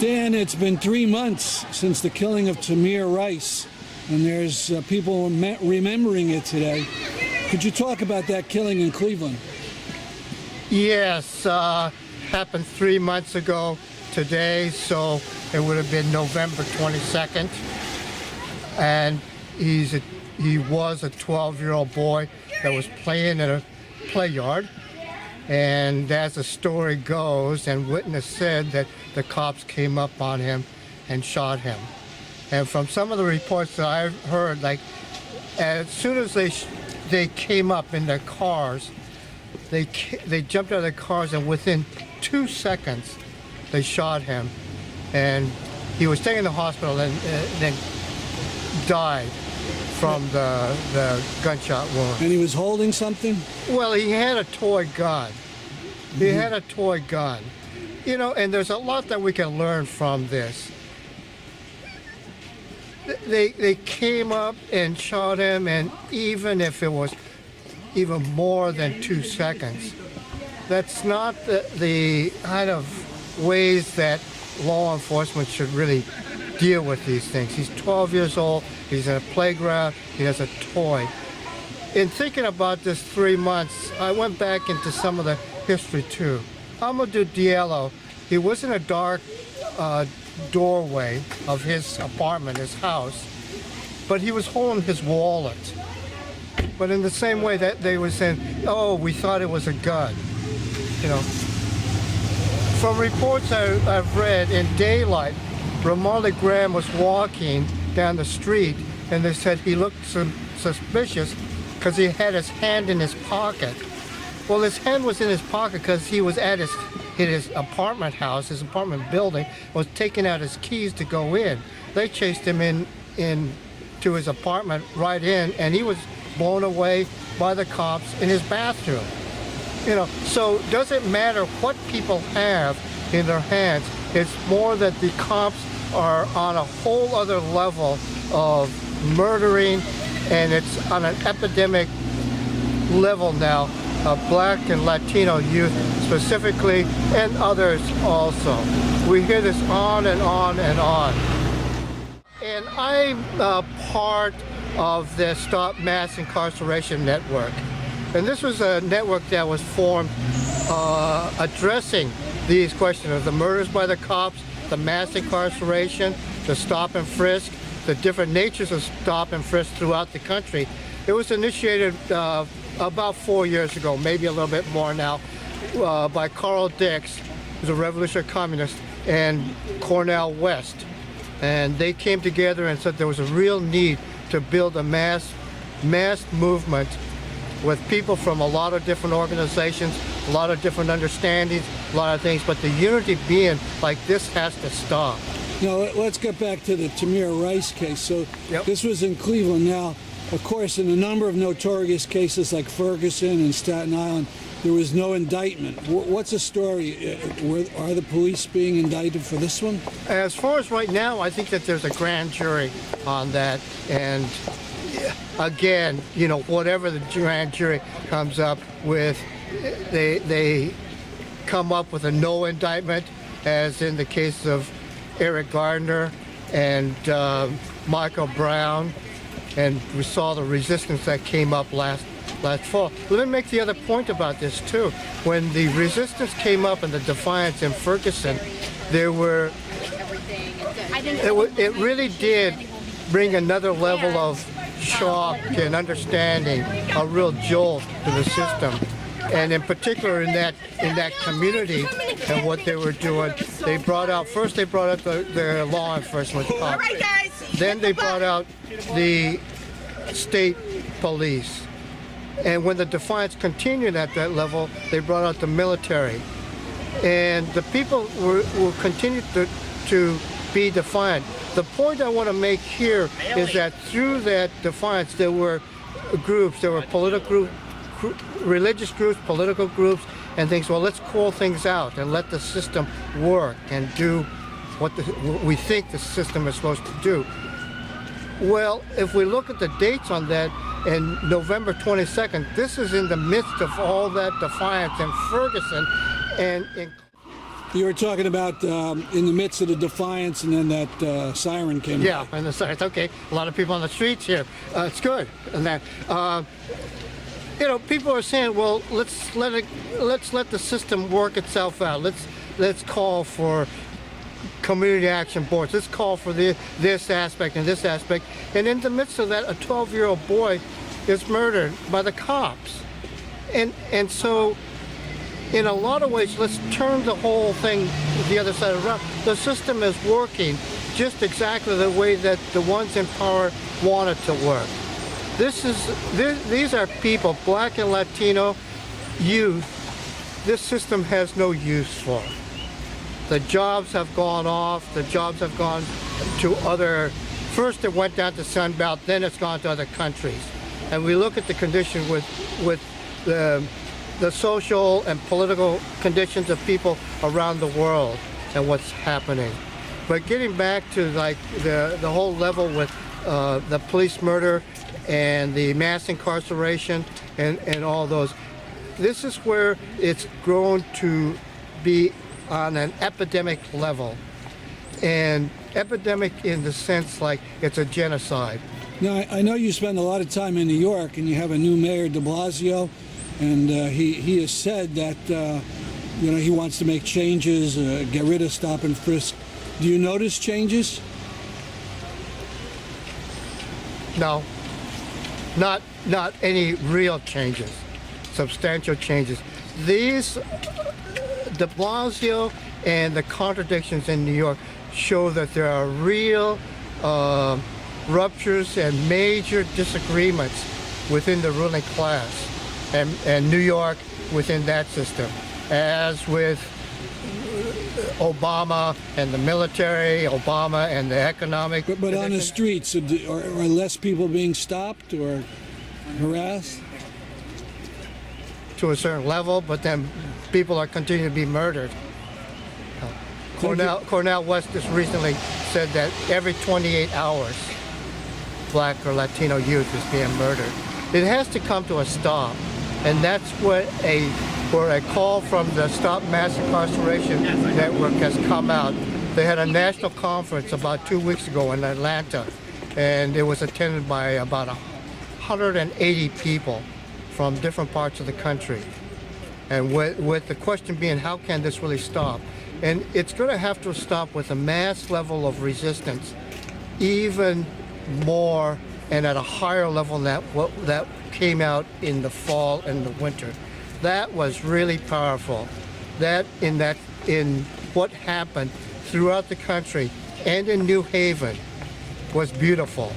Stan, it's been 3 months since the killing of Tamir Rice, and there's people remembering it today. Could you talk about that killing in Cleveland? Yes, happened 3 months ago today, so it would have been November 22nd. And he was a 12-year-old boy that was playing in a play yard. And as the story goes, and witness said that the cops came up on him and shot him. And from some of the reports that I've heard, like as soon as they came up in their cars, they jumped out of their cars, and within 2 seconds they shot him, and he was taken to the hospital and then died from the gunshot wound. And he was holding something? Well, he had a toy gun. He had a toy gun. You know, and there's a lot that we can learn from this. They came up and shot him, and even if it was even more than 2 seconds, that's not the kind of ways that law enforcement should really deal with these things. He's 12 years old, he's in a playground, he has a toy. In thinking about this 3 months, I went back into some of the history too. Amadou Diallo, he was in a dark doorway of his apartment, his house, but he was holding his wallet. But in the same way that they were saying, oh, we thought it was a gun, you know. From reports I've read, in daylight, Ramarley Graham was walking down the street, and they said he looked suspicious because he had his hand in his pocket. Well, his hand was in his pocket because he was at his apartment house, his apartment building, was taking out his keys to go in. They chased him in to his apartment right in, and he was blown away by the cops in his bathroom. You know, so does it matter what people have in their hands? It's more that the cops are on a whole other level of murdering, and it's on an epidemic level now of Black and Latino youth specifically, and others also. We hear this on and on and on. And I'm part of the Stop Mass Incarceration Network. And this was a network that was formed addressing these questions of the murders by the cops, the mass incarceration, the stop and frisk, the different natures of stop and frisk throughout the country. It was initiated about 4 years ago, maybe a little bit more now, by Carl Dix, who's a revolutionary communist, and Cornel West. And they came together and said there was a real need to build a mass movement with people from a lot of different organizations, a lot of different understandings, a lot of things, but the unity being like this has to stop. Now, let's get back to the Tamir Rice case. So This was in Cleveland. Now, of course, in a number of notorious cases like Ferguson and Staten Island, there was no indictment. What's the story? Are the police being indicted for this one? As far as right now, I think that there's a grand jury on that. And again, you know, whatever the grand jury comes up with, they come up with a no indictment, as in the case of Eric Gardner and Michael Brown. And we saw the resistance that came up last fall. Let me make the other point about this too. When the resistance came up and the defiance in Ferguson, there were, it really did bring another level of shock and understanding, a real jolt to the system. And in particular in that community and what they were doing, they brought out the law enforcement cops. Then they brought out the state police. And when the defiance continued at that level, they brought out the military. And the people will continue to be defiant. The point I want to make here is that through that defiance, there were groups, there were political religious groups, political groups, and things. Well, let's call things out and let the system work and do what we think the system is supposed to do. Well, if we look at the dates on that, and November 22nd, this is in the midst of all that defiance in Ferguson, and You were talking about in the midst of the defiance, and then that siren came. Yeah, and the science. Okay, a lot of people on the streets here. It's good, and that people are saying, well, let's let the system work itself out. Let's call for community action boards. Let's call for this aspect and this aspect. And in the midst of that, a 12-year-old boy is murdered by the cops, and so. In a lot of ways, let's turn the whole thing the other side around. The system is working just exactly the way that the ones in power want it to work. These are people, Black and Latino youth, this system has no use for. The jobs have gone off, the jobs have gone to first it went down to Sunbelt, then it's gone to other countries. And we look at the condition with the social and political conditions of people around the world and what's happening. But getting back to like the whole level with the police murder and the mass incarceration and all those, this is where it's grown to be on an epidemic level. And epidemic in the sense like it's a genocide. Now, I know you spend a lot of time in New York, and you have a new mayor, de Blasio, and he has said that he wants to make changes, get rid of stop and frisk. Do you notice changes? No, not any real changes, substantial changes. These, de Blasio and the contradictions in New York show that there are real ruptures and major disagreements within the ruling class. And New York within that system, as with Obama and the military, Obama and the economic. But on the streets, are less people being stopped or harassed? To a certain level, but then people are continuing to be murdered. Cornell West just recently said that every 28 hours, Black or Latino youth is being murdered. It has to come to a stop. And that's where a call from the Stop Mass Incarceration Network has come out. They had a national conference about 2 weeks ago in Atlanta, and it was attended by about 180 people from different parts of the country. And with the question being, how can this really stop? And it's going to have to stop with a mass level of resistance, even more and at a higher level than that came out in the fall and the winter. That was really powerful. In what happened throughout the country and in New Haven was beautiful.